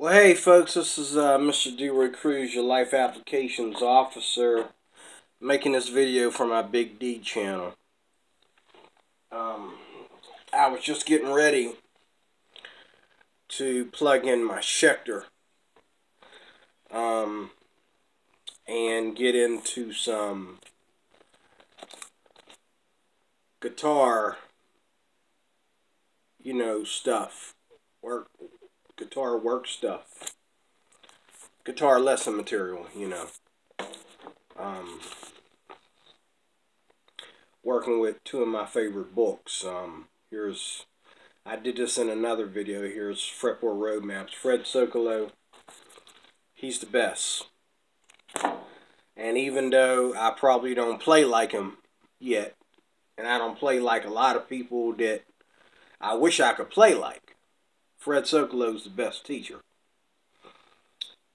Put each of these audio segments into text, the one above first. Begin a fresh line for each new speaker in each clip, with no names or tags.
Well, hey folks, this is Mr. D-Roy Cruz, your Life Applications Officer, making this video for my Big D channel. I was just getting ready to plug in my Schecter and get into some guitar, stuff, guitar work stuff, guitar lesson material, working with two of my favorite books. I did this in another video. Here's Fretboard Roadmaps. Fred Socolow, he's the best. And even though I probably don't play like him yet, and I don't play like a lot of people that I wish I could play like, Fred Socolow's the best teacher.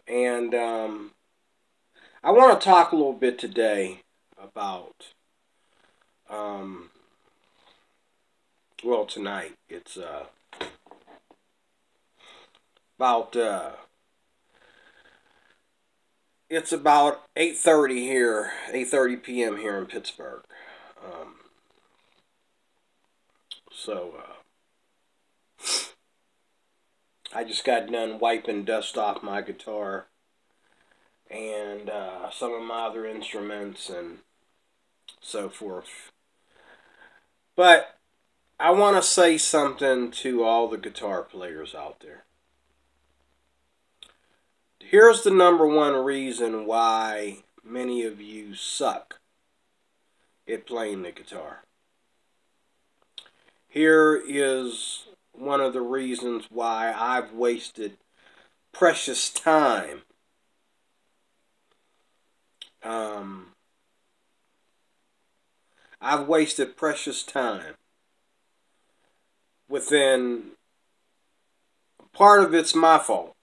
And I want to talk a little bit today about, well, tonight. It's about 8:30 here, 8:30 p.m. here in Pittsburgh. I just got done wiping dust off my guitar and some of my other instruments and so forth. But I want to say something to all the guitar players out there. Here's the number one reason why many of you suck at playing the guitar. Here is one of the reasons why I've wasted precious time within, part of it's my fault,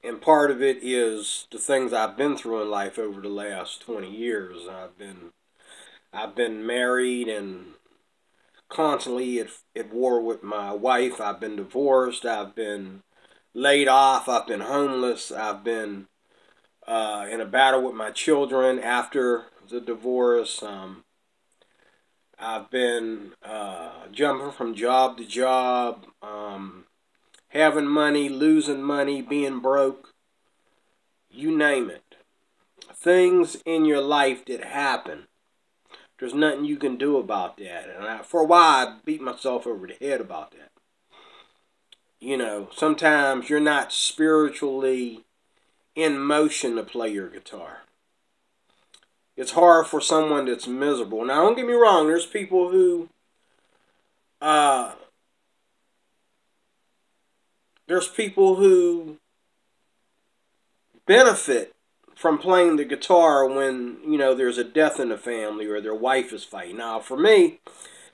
and part of it is the things I've been through in life over the last 20 years. I've been married and constantly at war with my wife. I've been divorced. I've been laid off. I've been homeless. I've been in a battle with my children after the divorce. I've been jumping from job to job, having money, losing money, being broke, you name it. Things in your life that happen. There's nothing you can do about that. And for a while, I beat myself over the head about that. Sometimes you're not spiritually in motion to play your guitar. It's hard for someone that's miserable. Now, don't get me wrong. There's people who benefit from playing the guitar when, there's a death in the family or their wife is fighting. Now, for me,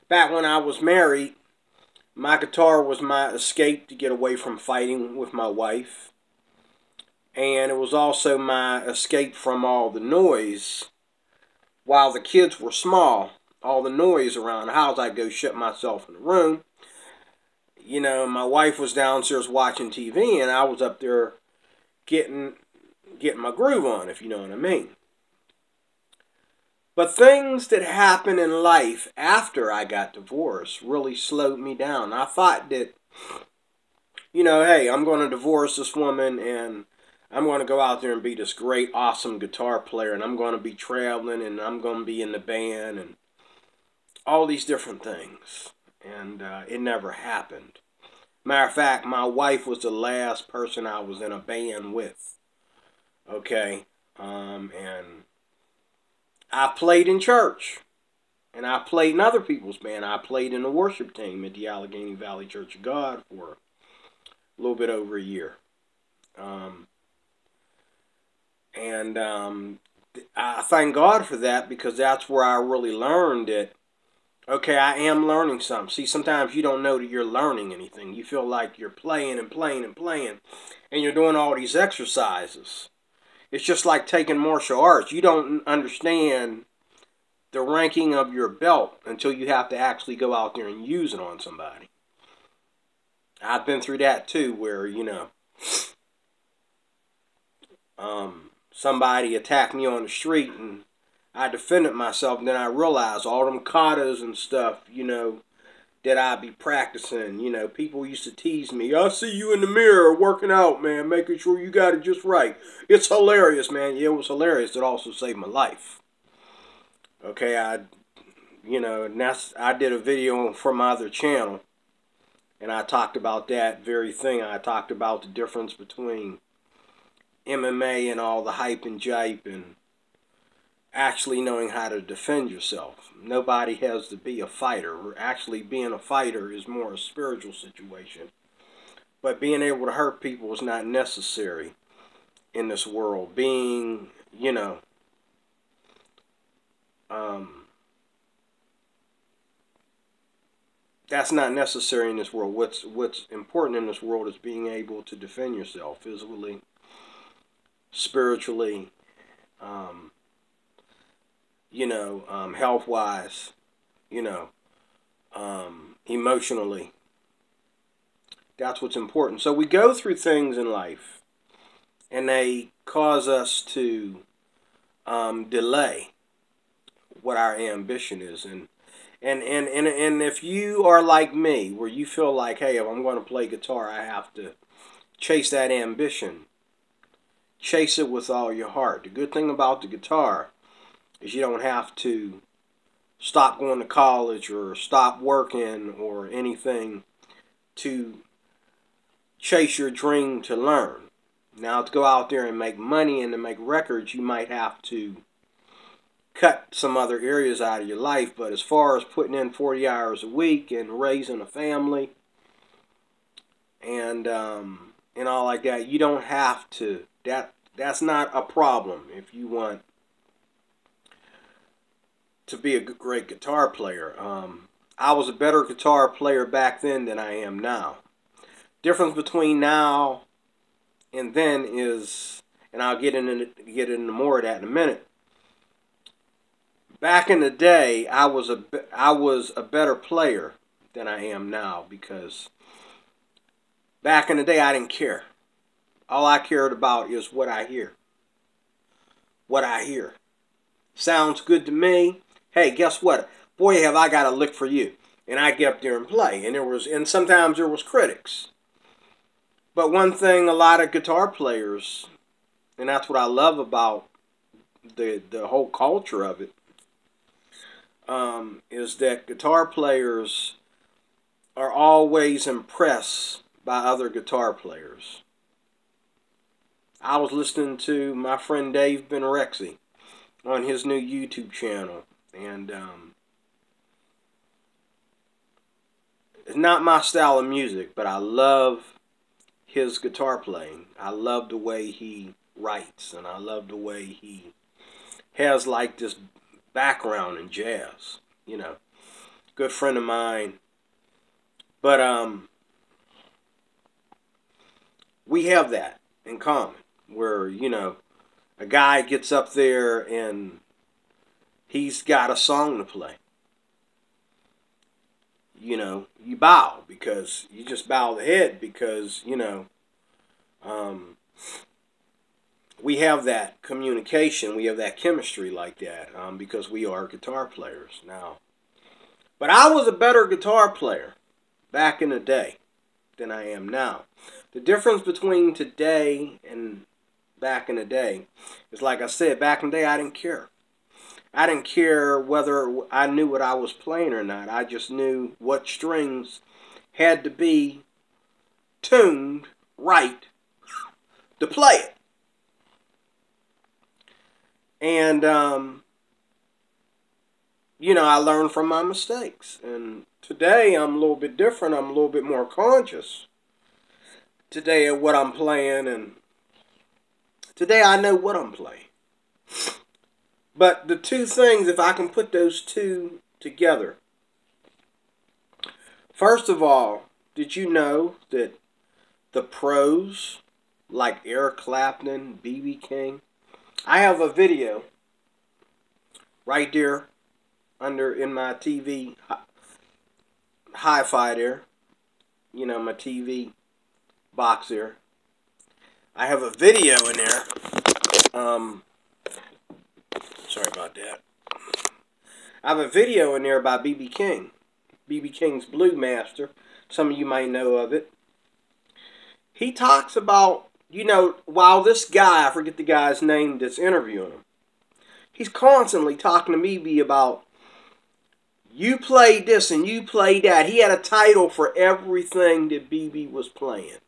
back when I was married, my guitar was my escape to get away from fighting with my wife. And it was also my escape from all the noise. While the kids were small, all the noise around the house, I'd go shut myself in the room. My wife was downstairs watching TV, and I was up there getting my groove on, if you know what I mean. But things that happened in life after I got divorced really slowed me down. I thought that, hey, I'm going to divorce this woman and I'm going to go out there and be this great, awesome guitar player, and I'm going to be traveling, and I'm going to be in the band, and all these different things. And it never happened. Matter of fact, my wife was the last person I was in a band with. Okay? And I played in church. And I played in other people's band. I played in the worship team at the Allegheny Valley Church of God for a little bit over a year. I thank God for that, because that's where I really learned that, okay, I am learning something. See, sometimes you don't know that you're learning anything. You feel like you're playing and playing and playing, and you're doing all these exercises. It's just like taking martial arts. You don't understand the ranking of your belt until you have to actually go out there and use it on somebody. I've been through that too, where, somebody attacked me on the street and I defended myself, and then I realized all them katas and stuff, that I be practicing. People used to tease me. I see you in the mirror working out, man, making sure you got it just right. It's hilarious, man. Yeah, it was hilarious. It also saved my life. Okay, and I did a video for my other channel, and I talked about that very thing. I talked about the difference between MMA and all the hype and jipe and actually knowing how to defend yourself. Nobody has to be a fighter. Actually, being a fighter is more a spiritual situation. But being able to hurt people is not necessary in this world. Being, that's not necessary in this world. What's important in this world is being able to defend yourself physically, spiritually, health-wise, emotionally. That's what's important. So we go through things in life, and they cause us to delay what our ambition is. And if you are like me, where you feel like, hey, if I'm going to play guitar, I have to chase that ambition. Chase it with all your heart. The good thing about the guitar is you don't have to stop going to college or stop working or anything to chase your dream to learn. Now, to go out there and make money and to make records, you might have to cut some other areas out of your life. But as far as putting in 40 hours a week and raising a family and all like that, you don't have to. That's not a problem if you want to be a great guitar player. I was a better guitar player back then than I am now. Difference between now and then is, and I'll get into more of that in a minute. Back in the day, I was a better player than I am now, because back in the day I didn't care. All I cared about is what I hear. What I hear. Sounds good to me. Hey, guess what? Boy, have I got a lick for you. And I get up there and play. And sometimes there was critics. But one thing a lot of guitar players, and that's what I love about the whole culture of it, is that guitar players are always impressed by other guitar players. I was listening to my friend Dave Benrexy on his new YouTube channel, and it's not my style of music, but I love his guitar playing. I love the way he writes, and I love the way he has like this background in jazz. Good friend of mine. But we have that in common, where a guy gets up there and he's got a song to play. You bow, because you just bow the head, because we have that communication, we have that chemistry like that, because we are guitar players now. But I was a better guitar player back in the day than I am now. The difference between today and back in the day is, like I said, back in the day I didn't care. I didn't care whether I knew what I was playing or not. I just knew what strings had to be tuned right to play it. And, I learned from my mistakes. And today I'm a little bit different. I'm a little bit more conscious today of what I'm playing. And today I know what I'm playing. But the two things, if I can put those two together. First of all, did you know that the pros, like Eric Clapton, B.B. King, I have a video right there in my TV hi-fi there. my TV box here. I have a video in there. Sorry about that. I have a video in there by B.B. King. B.B. King's Blue Master. Some of you might know of it. He talks about, while this guy, I forget the guy's name that's interviewing him, he's constantly talking to B.B. about, you played this and you played that. He had a title for everything that B.B. was playing.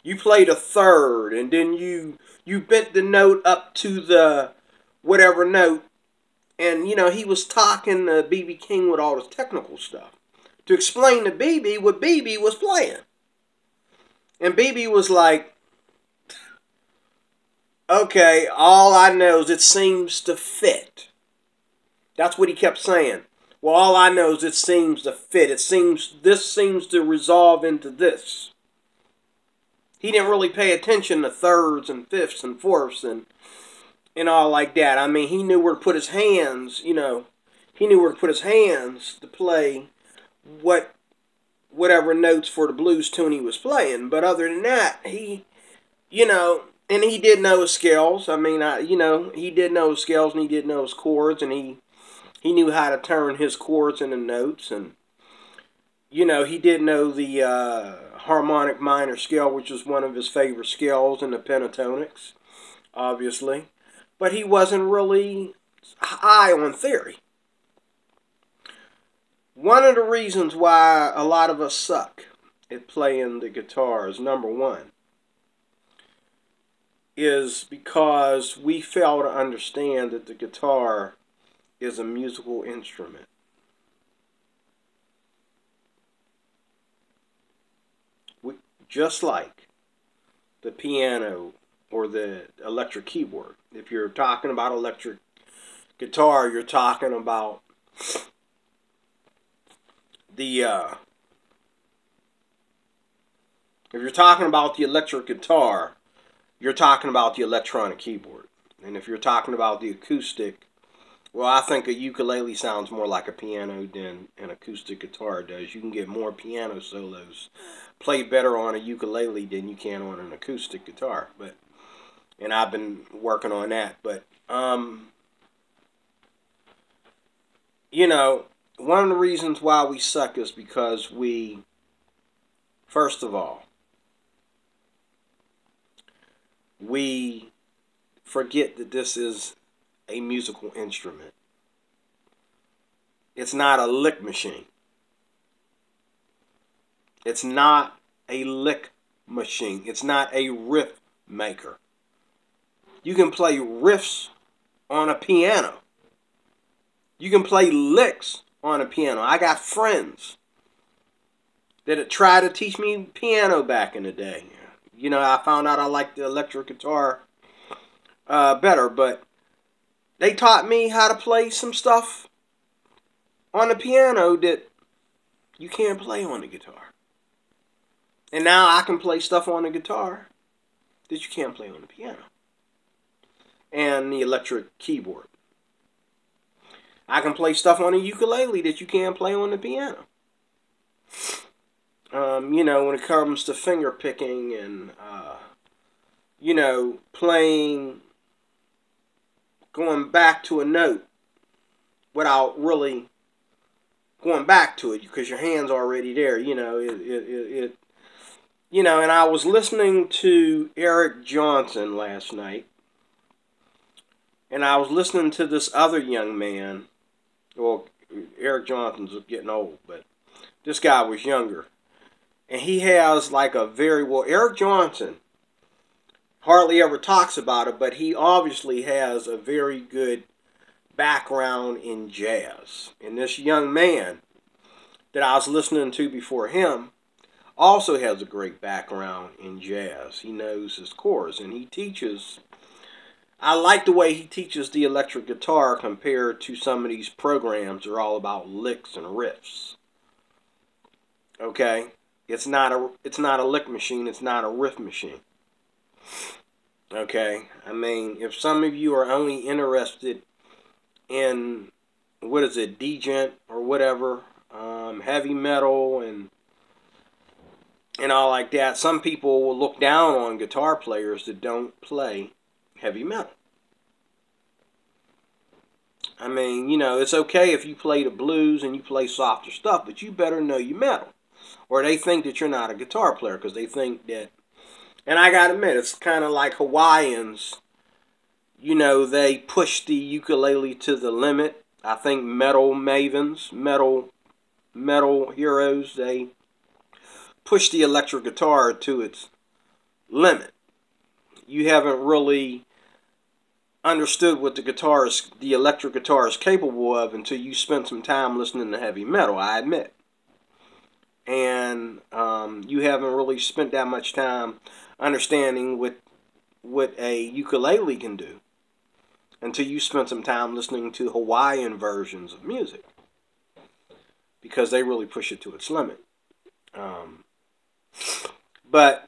You played a third, and then you bent the note up to the whatever note. And, he was talking to B.B. King with all this technical stuff to explain to B.B. what B.B. was playing. And B.B. was like, okay, all I know is it seems to fit. That's what he kept saying. Well, all I know is it seems to fit. This seems to resolve into this. He didn't really pay attention to thirds and fifths and fourths and all like that. I mean, he knew where to put his hands, He knew where to put his hands to play whatever notes for the blues tune he was playing. But other than that, and he did know his scales. I mean, he did know his scales and he did know his chords, and he knew how to turn his chords into notes, and he did know the harmonic minor scale, which was one of his favorite scales, and the pentatonics, obviously. But he wasn't really high on theory. One of the reasons why a lot of us suck at playing the guitar is, number one, is because we fail to understand that the guitar is a musical instrument. Just like the piano or the electric keyboard. If you're talking about electric guitar, you're talking about the if you're talking about the electric guitar, you're talking about the electronic keyboard. And if you're talking about the acoustic, well, I think a ukulele sounds more like a piano than an acoustic guitar does. You can get more piano solos played better on a ukulele than you can on an acoustic guitar. And I've been working on that. But, one of the reasons why we suck is because we, first of all, we forget that this is a musical instrument. It's not a lick machine. It's not a lick machine. It's not a riff maker. You can play riffs on a piano. You can play licks on a piano. I got friends that had tried to teach me piano back in the day. I found out I liked the electric guitar better, but they taught me how to play some stuff on the piano that you can't play on the guitar. And now I can play stuff on the guitar that you can't play on the piano and the electric keyboard. I can play stuff on a ukulele that you can't play on the piano. When it comes to finger picking and, playing, going back to a note without really going back to it because your hand's already there, and I was listening to Eric Johnson last night, and I was listening to this other young man. Well, Eric Johnson's getting old, but this guy was younger. And he has Eric Johnson hardly ever talks about it, but he obviously has a very good background in jazz. And this young man that I was listening to before him also has a great background in jazz. He knows his chords, and he teaches. I like the way he teaches the electric guitar compared to some of these programs that are all about licks and riffs. Okay? It's not a lick machine, it's not a riff machine. Okay? I mean, if some of you are only interested in, djent or whatever, heavy metal and and all like that. Some people will look down on guitar players that don't play heavy metal. I mean, you know, it's okay if you play the blues and you play softer stuff, but you better know your metal. Or they think that you're not a guitar player because they think that, and I gotta admit, it's kind of like Hawaiians. You know, they push the ukulele to the limit. I think metal mavens, metal heroes, they push the electric guitar to its limit. You haven't really understood what the electric guitar is capable of until you spend some time listening to heavy metal, I admit. And you haven't really spent that much time understanding what a ukulele can do until you spend some time listening to Hawaiian versions of music, because they really push it to its limit. But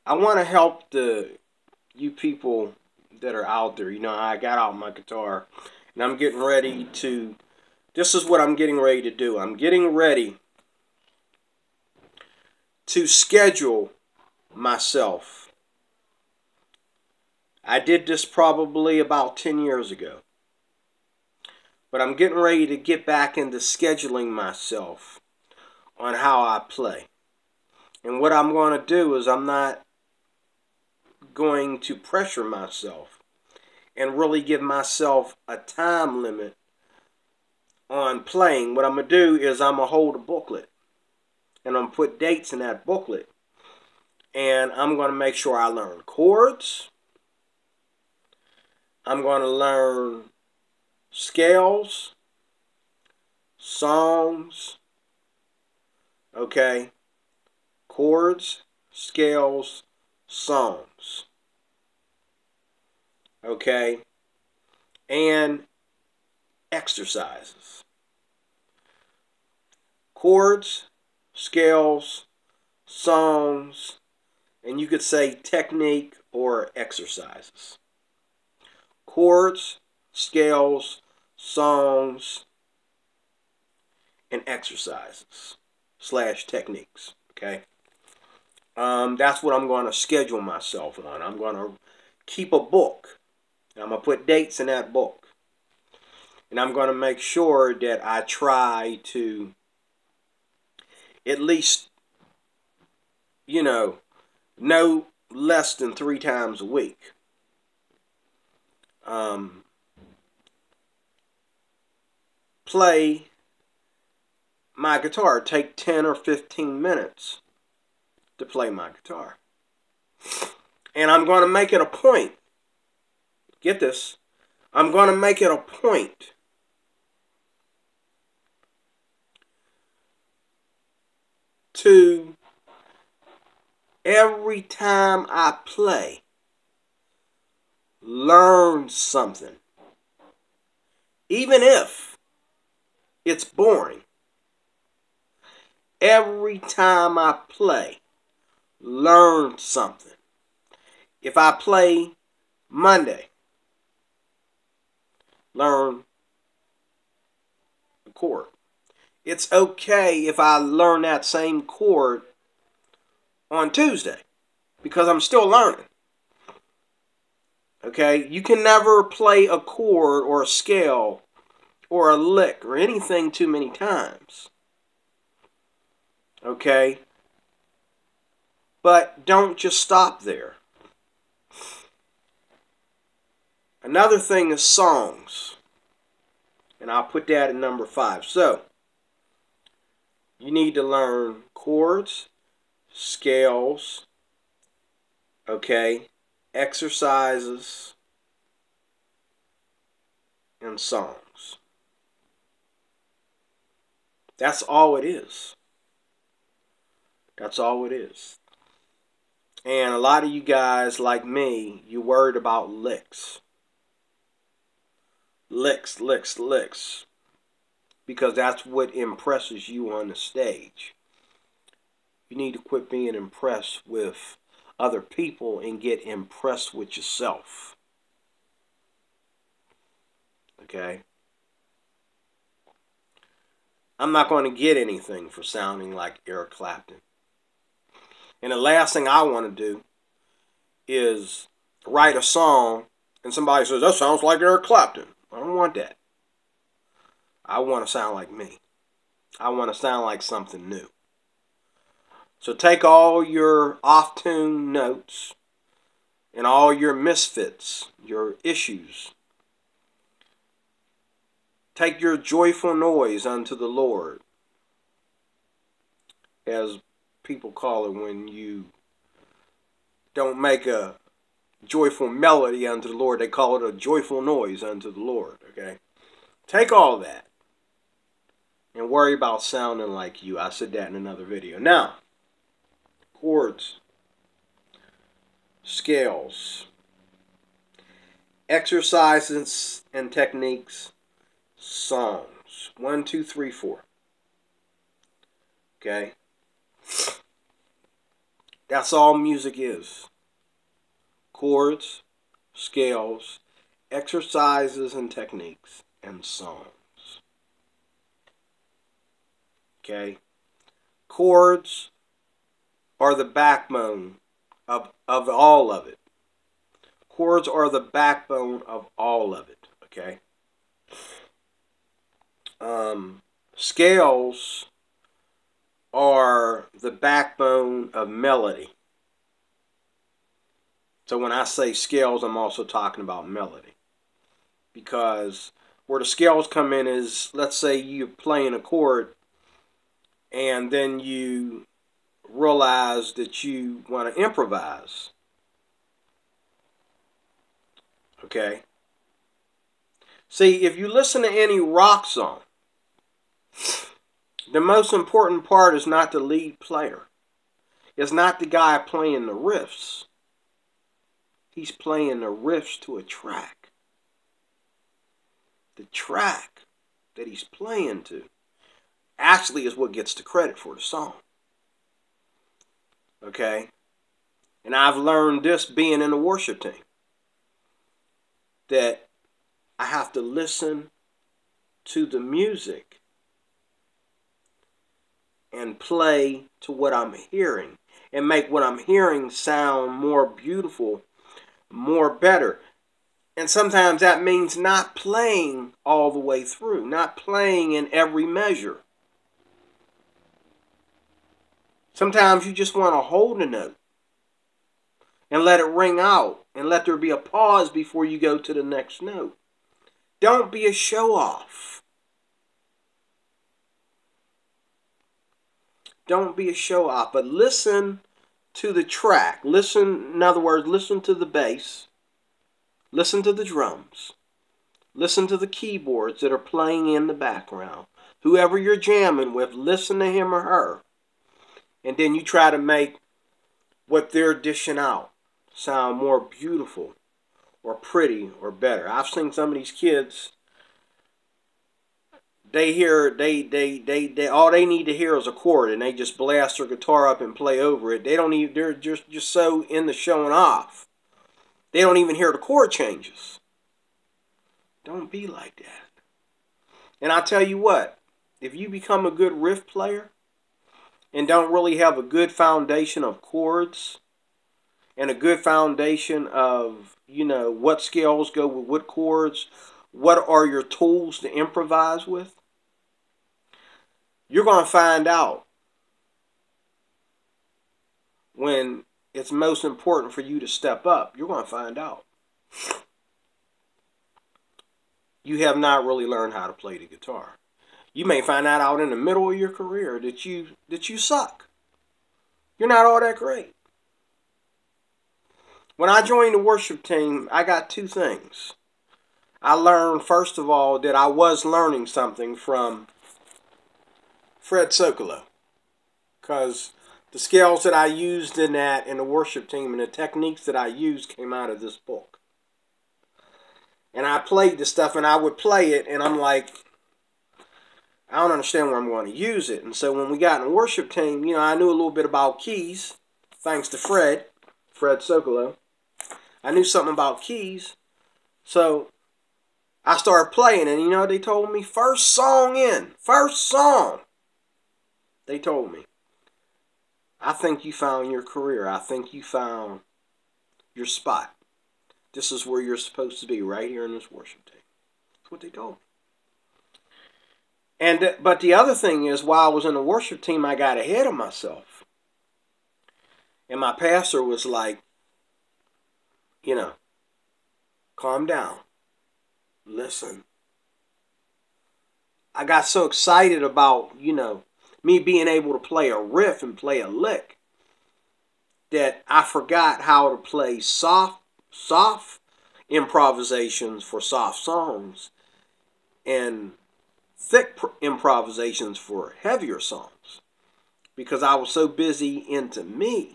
I want to help you people that are out there. You know, I got out my guitar and I'm getting ready to, this is what I'm getting ready to do. I'm getting ready to schedule myself. I did this probably about 10 years ago. But I'm getting ready to get back into scheduling myself on how I play. And what I'm going to do is I'm not going to pressure myself and really give myself a time limit on playing. What I'm going to do is I'm going to hold a booklet. And I'm going to put dates in that booklet. And I'm going to make sure I learn chords. I'm going to learn scales, songs, okay, chords, scales, songs, okay, and exercises. Chords, scales, songs, and you could say technique or exercises. Chords, scales, songs, and exercises / techniques. Okay, that's what I'm going to schedule myself on. I'm going to keep a book. I'm going to put dates in that book, and I'm going to make sure that I try to at least, you know, no less than 3 times a week. Play my guitar. Take 10 or 15 minutes to play my guitar. And I'm going to make it a point. Get this. I'm going to make it a point to, every time I play, learn something. Even if it's boring. Every time I play, learn something. If I play Monday, learn a chord. It's okay if I learn that same chord on Tuesday, because I'm still learning. Okay? You can never play a chord or a scale or a lick or anything too many times. Okay? But don't just stop there. Another thing is songs. And I'll put that at number 5. So, you need to learn chords, scales, okay, exercises, and songs. That's all it is. That's all it is. And a lot of you guys, like me, you're worried about licks. Licks, licks, licks. Because that's what impresses you on the stage. You need to quit being impressed with other people and get impressed with yourself. Okay? I'm not going to get anything for sounding like Eric Clapton. And the last thing I want to do is write a song and somebody says, that sounds like Eric Clapton. I don't want that. I want to sound like me. I want to sound like something new. So take all your off-tune notes and all your misfits, your issues. Take your joyful noise unto the Lord, as people call it when you don't make a joyful melody unto the Lord. They call it a joyful noise unto the Lord, okay? Take all that and worry about sounding like you. I said that in another video. Now, chords, scales, exercises and techniques, songs. 1, 2, 3, 4. Okay? That's all music is. Chords, scales, exercises and techniques, and songs. Okay? Chords are the backbone of all of it. Chords are the backbone of all of it. Okay? Scales are the backbone of melody. So when I say scales, I'm also talking about melody. Because where the scales come in is, let's say you're playing a chord and then you realize that you want to improvise. Okay? See, if you listen to any rock song, the most important part is not the lead player. It's not the guy playing the riffs. He's playing the riffs to a track. The track that he's playing to actually is what gets the credit for the song. Okay? And I've learned this being in the worship team, that I have to listen to the music and play to what I'm hearing and make what I'm hearing sound more beautiful, more better. And sometimes that means not playing all the way through, not playing in every measure. Sometimes you just want to hold a note and let it ring out and let there be a pause before you go to the next note. Don't be a show-off. Don't be a show-off, but listen to the track. Listen, in other words, listen to the bass. Listen to the drums. Listen to the keyboards that are playing in the background. Whoever you're jamming with, listen to him or her. And then you try to make what they're dishing out sound more beautiful or pretty or better. I've seen some of these kids, they hear, all they need to hear is a chord and they just blast their guitar up and play over it. They don't even, they're just so into showing off. They don't even hear the chord changes. Don't be like that. And I tell you what, if you become a good riff player and don't really have a good foundation of chords and a good foundation of, you know, what scales go with what chords, what are your tools to improvise with, you're going to find out when it's most important for you to step up. You're going to find out you have not really learned how to play the guitar. You may find that out in the middle of your career that you suck. You're not all that great. When I joined the worship team, I got two things. I learned, first of all, that I was learning something from Fred Sokolow. Because the scales that I used in the worship team and the techniques that I used came out of this book. And I played the stuff and I would play it and I'm like, I don't understand where I'm going to use it. And so when we got in the worship team, you know, I knew a little bit about keys, thanks to Fred Sokolow. I knew something about keys. So I started playing, and you know what they told me? First song in. First song. They told me, I think you found your career. I think you found your spot. This is where you're supposed to be, right here in this worship team. That's what they told me. But the other thing is, while I was in the worship team, I got ahead of myself. And my pastor was like, you know, calm down. Listen. I got so excited about, me being able to play a riff and play a lick that I forgot how to play soft improvisations for soft songs and thick improvisations for heavier songs, because I was so busy into me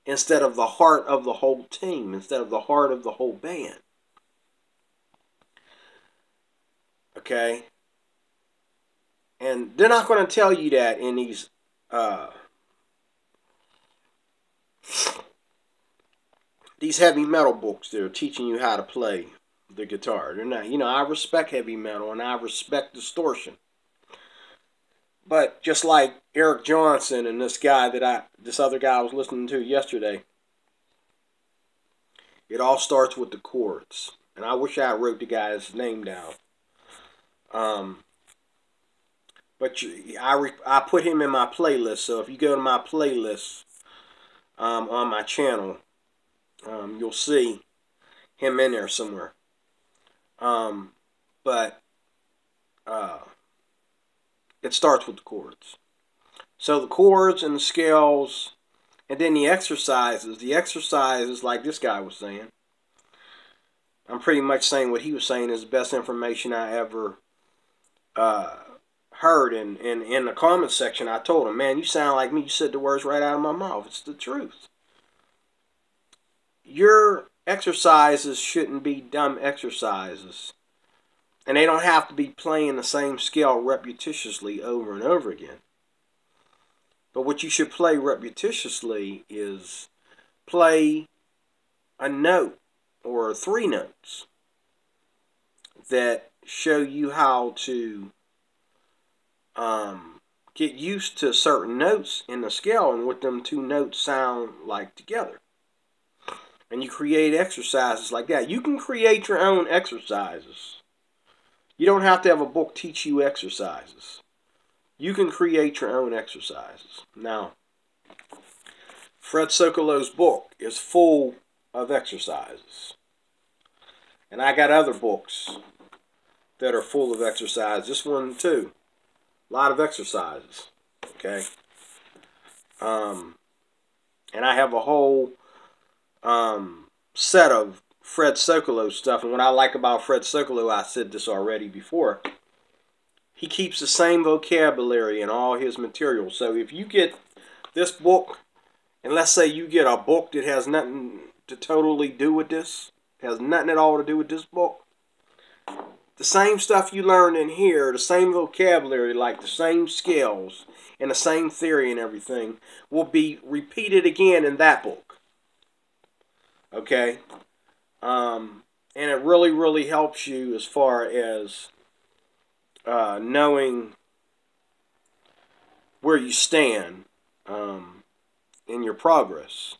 instead of the heart of the whole team, instead of the heart of the whole band. Okay? And they're not going to tell you that in these heavy metal books that are teaching you how to play the guitar. They're not, I respect heavy metal and I respect distortion. But just like Eric Johnson and this other guy I was listening to yesterday, it all starts with the chords. And I wish I wrote the guy's name down. But I put him in my playlist. So if you go to my playlist on my channel, you'll see him in there somewhere. But it starts with the chords. So the chords and the scales, and then the exercises. The exercises, like this guy was saying, I'm pretty much saying what he was saying is the best information I ever heard. And in the comments section, I told him, man, you sound like me. You said the words right out of my mouth. It's the truth. Your exercises shouldn't be dumb exercises. And they don't have to be playing the same scale repetitiously over and over again. But what you should play repetitiously is play a note or 3 notes that show you how to get used to certain notes in the scale and what them 2 notes sound like together. And you create exercises like that. You can create your own exercises. You don't have to have a book teach you exercises. You can create your own exercises. Now, Fred Sokolow's book is full of exercises. And I got other books that are full of exercises. This one too. A lot of exercises. Okay. And I have a whole set of Fred Sokolow stuff. And what I like about Fred Sokolow, I said this already before, he keeps the same vocabulary in all his material. So if you get this book, and let's say you get a book that has nothing to totally do with this, has nothing at all to do with this book, the same stuff you learned in here, the same vocabulary, like the same scales and the same theory and everything, will be repeated again in that book. Okay? And it really, really helps you as far as knowing where you stand in your progress,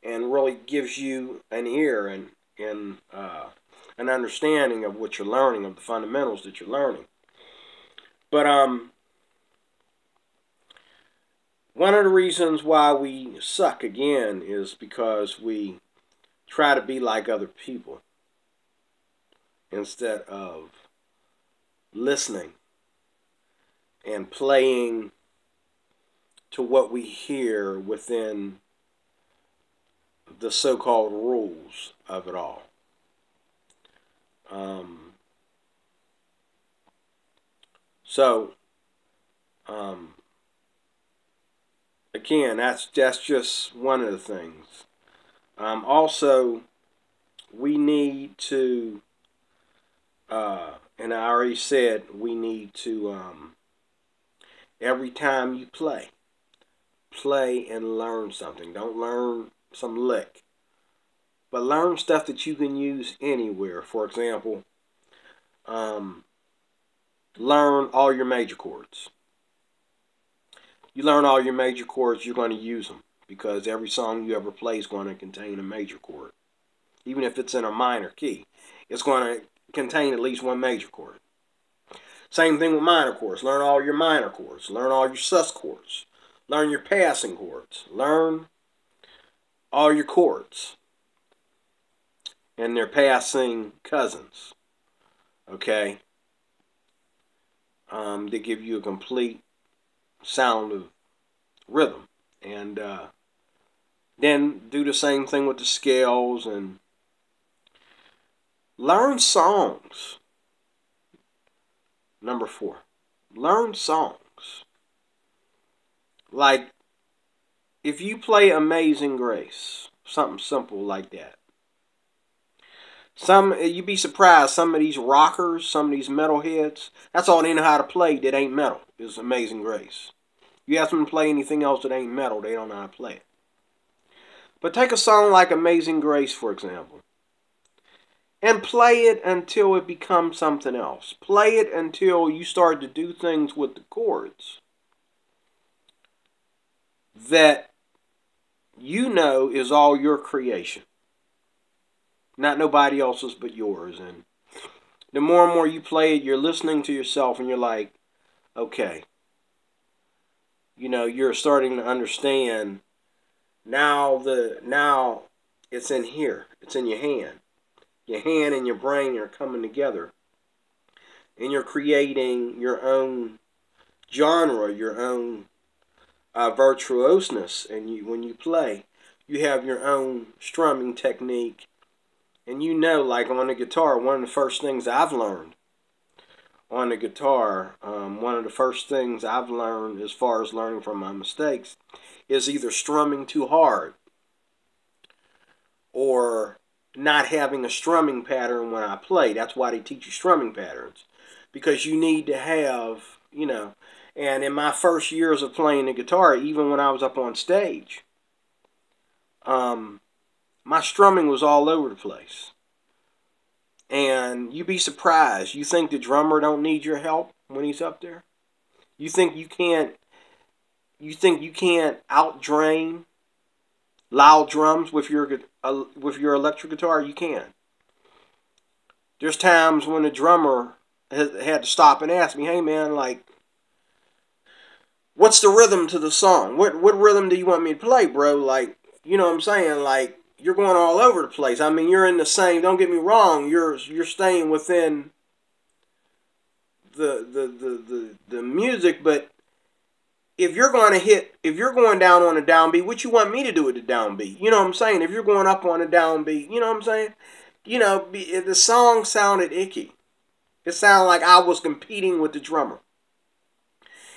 and really gives you an ear and an understanding of what you're learning, of the fundamentals that you're learning. But one of the reasons why we suck again is because we try to be like other people instead of listening and playing to what we hear within the so-called rules of it all. Again, that's just one of the things. Also, we need to, and I already said, we need to, every time you play and learn something. Don't learn some lick, but learn stuff that you can use anywhere. For example, um, learn all your major chords. You learn all your major chords, you're going to use them, because every song you ever play is going to contain a major chord. Even if it's in a minor key, it's going to contain at least one major chord. Same thing with minor chords. Learn all your minor chords. Learn all your sus chords. Learn your passing chords. Learn all your chords and their passing cousins. Okay? They give you a complete sound of rhythm. And then do the same thing with the scales, and learn songs. Number 4. Learn songs. Like, if you play Amazing Grace, something simple like that. You'd be surprised, some of these rockers, some of these metalheads, that's all they know how to play that ain't metal, is Amazing Grace. You ask them to play anything else that ain't metal, they don't know how to play it. But take a song like Amazing Grace, for example, and play it until it becomes something else. Play it until you start to do things with the chords that you know is all your creation. Not nobody else's but yours. And the more and more you play it, you're listening to yourself and you're like, okay. You know, you're starting to understand now it's in here. It's in your hand. Your hand and your brain are coming together. And you're creating your own genre, your own virtuoseness. And when you play, you have your own strumming technique. And you know, like on the guitar, one of the first things I've learned on the guitar, one of the first things I've learned as far as learning from my mistakes is either strumming too hard or not having a strumming pattern when I play. That's why they teach you strumming patterns, because you need to have, you know. And in my first years of playing the guitar, even when I was up on stage, my strumming was all over the place. And you'd be surprised. You think the drummer don't need your help when he's up there? You think you can't outdrain loud drums with your electric guitar? You can. There's times when the drummer had to stop and ask me, "Hey man, like, what's the rhythm to the song? What rhythm do you want me to play, bro? Like, you know what I'm saying? Like, you're going all over the place. I mean, you're in the same, don't get me wrong, you're staying within the music, but if you're going down on a downbeat, what you want me to do with the downbeat? You know what I'm saying? If you're going up on a downbeat, you know what I'm saying? You know, the song sounded icky. It sounded like I was competing with the drummer.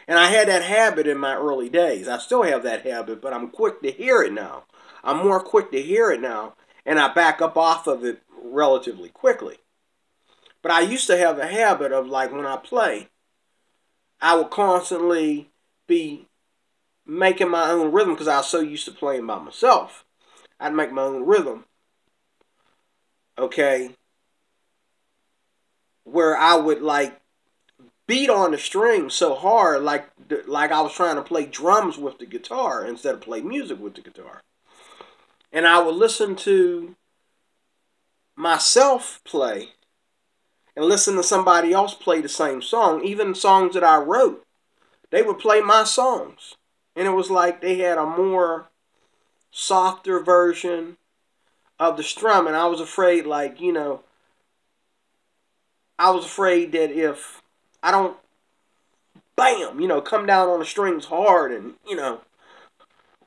And I had that habit in my early days. I still have that habit, but I'm quick to hear it now. I'm more quick to hear it now, and I back up off of it relatively quickly. But I used to have a habit of, like, when I play, I would constantly be making my own rhythm because I was so used to playing by myself. I'd make my own rhythm, okay, where I would, like, beat on the strings so hard, like I was trying to play drums with the guitar instead of play music with the guitar. And I would listen to myself play and listen to somebody else play the same song, even songs that I wrote. They would play my songs. And it was like they had a more softer version of the strum. And I was afraid, like, you know, I was afraid that if I don't, bam, you know, come down on the strings hard and, you know,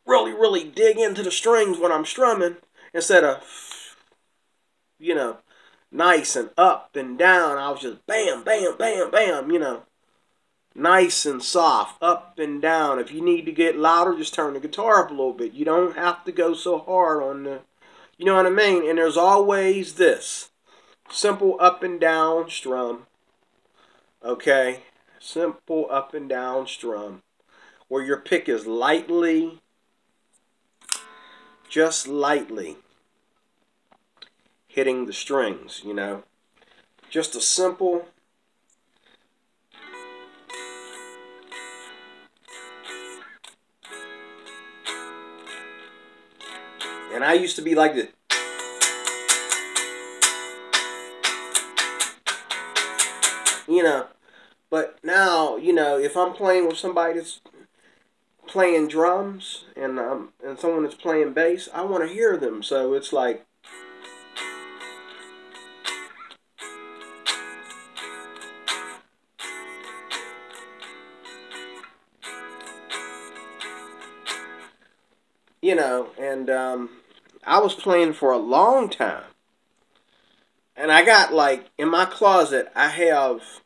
really dig into the strings when I'm strumming, instead of, you know, nice and up and down, I was just bam, bam, bam, bam, you know, nice and soft, up and down. If you need to get louder, just turn the guitar up a little bit. You don't have to go so hard on the, you know what I mean? And there's always this simple up and down strum, okay? Simple up and down strum, where your pick is lightly, just lightly hitting the strings, you know. Just a simple And I used to be like this. You know, but now, you know, if I'm playing with somebody that's playing drums and someone that's playing bass, I want to hear them. So it's like, you know, and I was playing for a long time. And I got like in my closet, I have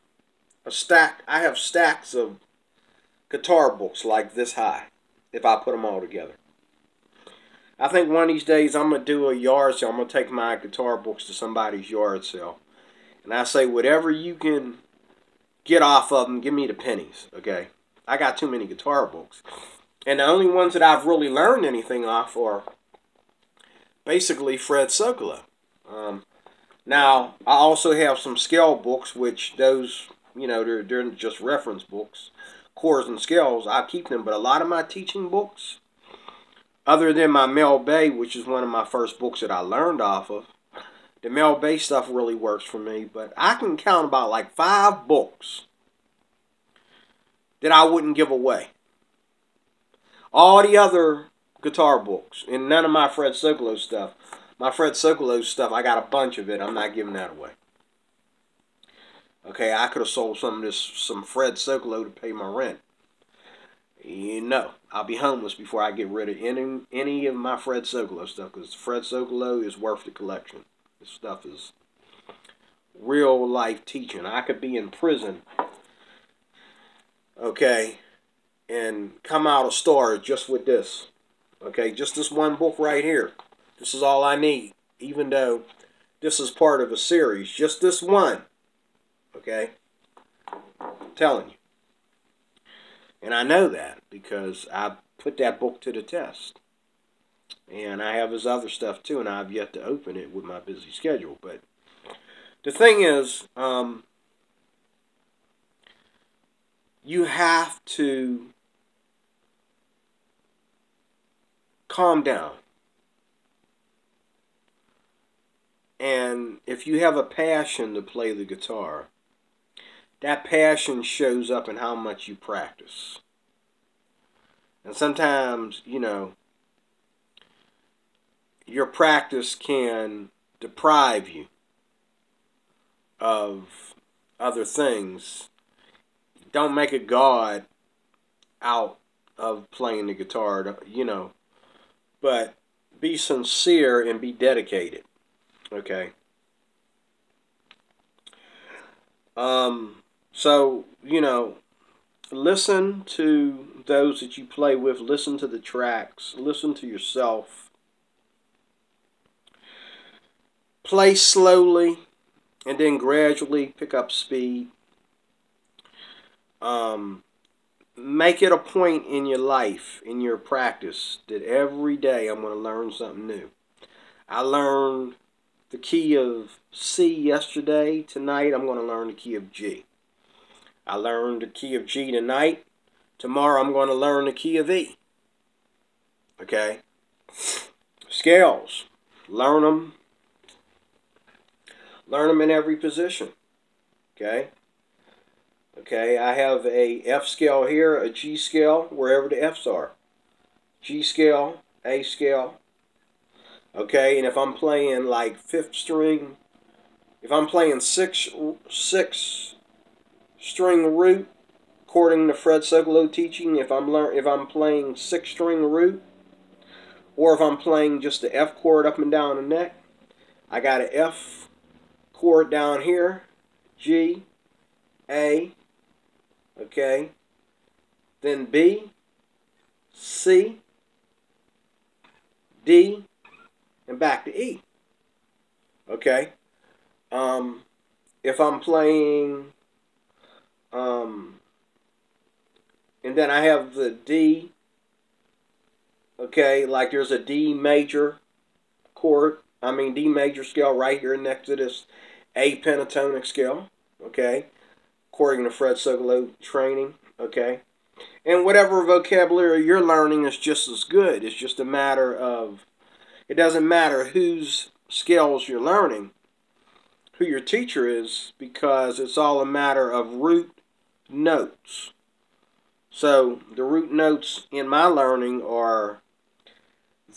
I have stacks of guitar books like this high if I put them all together. I think one of these days I'm going to do a yard sale. I'm going to take my guitar books to somebody's yard sale. And I say, whatever you can get off of them, give me the pennies, okay? I got too many guitar books. And the only ones that I've really learned anything off are basically Fred Sokolow. Now, I also have some scale books, which those, you know, they're just reference books. Chords and scales, I keep them. But a lot of my teaching books, other than my Mel Bay, which is one of my first books that I learned off of, the Mel Bay stuff really works for me. But I can count about like 5 books that I wouldn't give away. All the other guitar books, and none of my Fred Sokolow stuff. My Fred Sokolow stuff, I got a bunch of it. I'm not giving that away. Okay, I could have sold some Fred Sokolow to pay my rent. You know, I'll be homeless before I get rid of any of my Fred Sokolow stuff, because Fred Sokolow is worth the collection. This stuff is real life teaching. I could be in prison, okay, and come out of stars just with this. Okay, just this one book right here. This is all I need, even though this is part of a series. Just this one. Okay? I'm telling you. And I know that because I put that book to the test. And I have his other stuff too, and I've yet to open it with my busy schedule. But the thing is, you have to calm down. And if you have a passion to play the guitar, that passion shows up in how much you practice. And sometimes, you know, your practice can deprive you of other things. Don't make a god out of playing the guitar, you know, but be sincere and be dedicated. Okay. So, you know, listen to those that you play with. Listen to the tracks. Listen to yourself. Play slowly and then gradually pick up speed. Make it a point in your life, in your practice, that every day I'm going to learn something new. I learned the key of C yesterday. Tonight I'm going to learn the key of G. I learned the key of G tonight. Tomorrow I'm going to learn the key of E. Okay? Scales. Learn them. Learn them in every position. Okay? Okay, I have a F scale here, a G scale, wherever the F's are. G scale, A scale. Okay, and if I'm playing like 5th string, if I'm playing six string root, according to Fred Sokolow teaching, if I'm playing 6 string root, or if I'm playing just the F chord up and down the neck, I got an F chord down here, G, A, okay, then B, C, D, and back to E. Okay. If I'm playing, and then I have the D. Okay, like there's a D major chord. I mean D major scale right here next to this A pentatonic scale. Okay, according to Fred Sokolow training. Okay, and whatever vocabulary you're learning is just as good. It's just a matter of It doesn't matter whose scales you're learning, who your teacher is, because it's all a matter of root notes. So the root notes in my learning are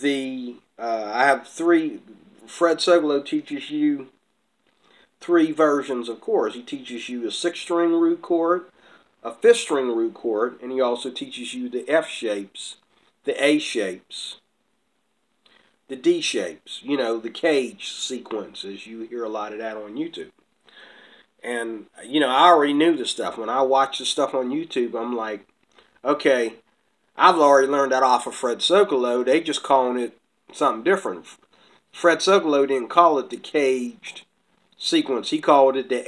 I have three. Fred Sogolo teaches you three versions of chords. He teaches you a 6-string root chord, a 5th-string root chord, and he also teaches you the F shapes, the A shapes, the D shapes, you know, the cage sequences. You hear a lot of that on YouTube. And, you know, I already knew this stuff. When I watch the stuff on YouTube, I'm like, okay, I've already learned that off of Fred Sogolo. They just calling it something different. Fred Sogolo didn't call it the caged sequence. He called it the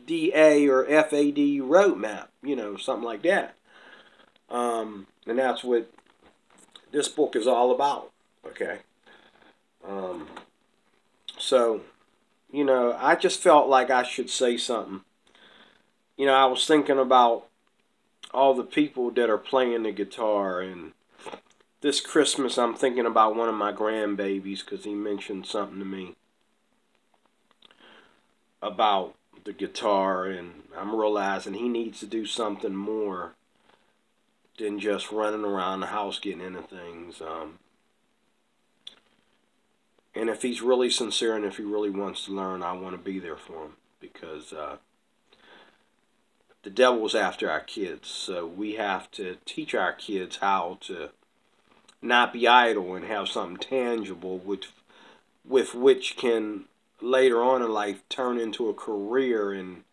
FDA or FAD roadmap, you know, something like that. And that's what this book is all about, okay? So, you know, I just felt like I should say something. You know, I was thinking about all the people that are playing the guitar, and this Christmas I'm thinking about one of my grandbabies because he mentioned something to me about the guitar, and I'm realizing he needs to do something more than just running around the house getting into things. And if he's really sincere and if he really wants to learn, I want to be there for him, because the devil's after our kids. So we have to teach our kids how to not be idle and have something tangible with which can later on in life turn into a career, and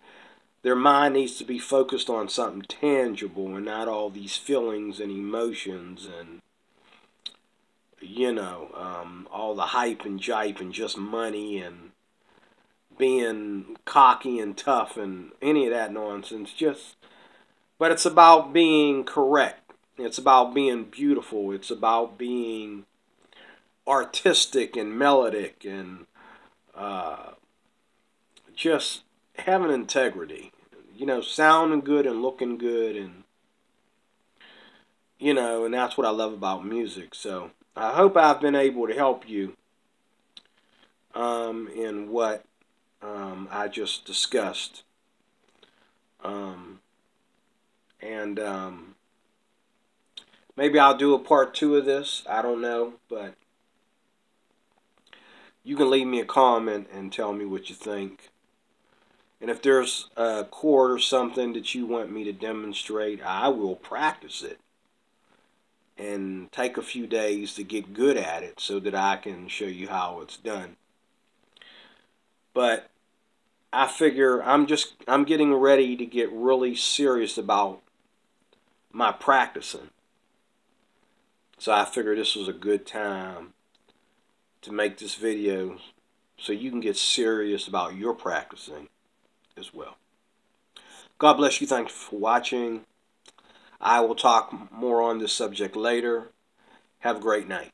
their mind needs to be focused on something tangible and not all these feelings and emotions and, you know, all the hype and jipe and just money and being cocky and tough and any of that nonsense. But it's about being correct. It's about being beautiful. It's about being artistic and melodic and just having integrity. You know, sounding good and looking good, and, you know, and that's what I love about music. So I hope I've been able to help you in what I just discussed. And maybe I'll do a part 2 of this. I don't know, but you can leave me a comment and tell me what you think. And if there's a chord or something that you want me to demonstrate, I will practice it and take a few days to get good at it so that I can show you how it's done. But I figure I'm getting ready to get really serious about my practicing. So I figured this was a good time to make this video so you can get serious about your practicing as well. God bless you. Thanks for watching. I will talk more on this subject later. Have a great night.